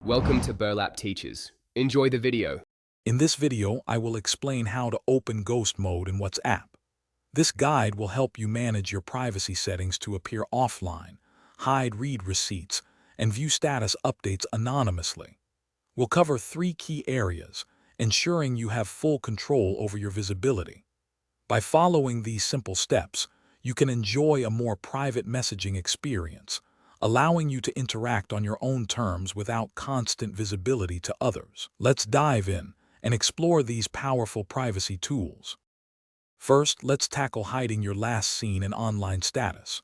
Welcome to Burlap Teachers. Enjoy the video. In this video, I will explain how to open Ghost Mode in WhatsApp. This guide will help you manage your privacy settings to appear offline, hide read receipts, and view status updates anonymously. We'll cover 3 key areas, ensuring you have full control over your visibility. By following these simple steps, you can enjoy a more private messaging experience, allowing you to interact on your own terms without constant visibility to others. Let's dive in and explore these powerful privacy tools. First, let's tackle hiding your last seen in online status.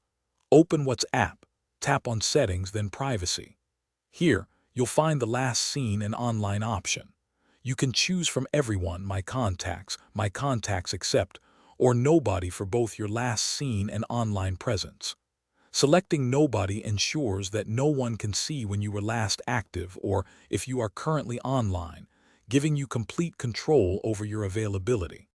Open WhatsApp, tap on Settings, then Privacy. Here, you'll find the last seen in online option. You can choose from Everyone, My Contacts Except, or Nobody for both your last seen and online presence. Selecting Nobody ensures that no one can see when you were last active or if you are currently online, giving you complete control over your availability.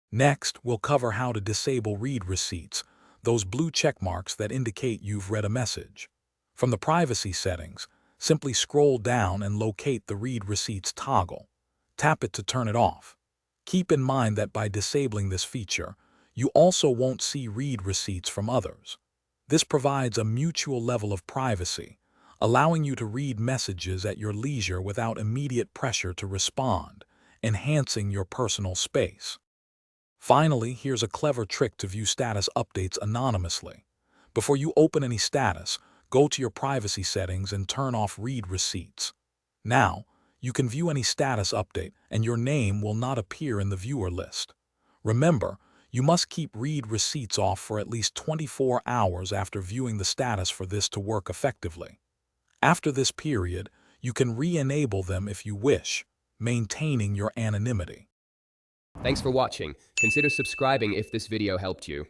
Next, we'll cover how to disable read receipts, those blue check marks that indicate you've read a message. From the privacy settings, simply scroll down and locate the read receipts toggle. Tap it to turn it off. Keep in mind that by disabling this feature, you also won't see read receipts from others. This provides a mutual level of privacy, allowing you to read messages at your leisure without immediate pressure to respond, enhancing your personal space. Finally, here's a clever trick to view status updates anonymously. Before you open any status, go to your privacy settings and turn off read receipts. Now, you can view any status update and your name will not appear in the viewer list. Remember, you must keep read receipts off for at least 24 hours after viewing the status for this to work effectively. After this period, you can re-enable them if you wish, maintaining your anonymity. Thanks for watching. Consider subscribing if this video helped you.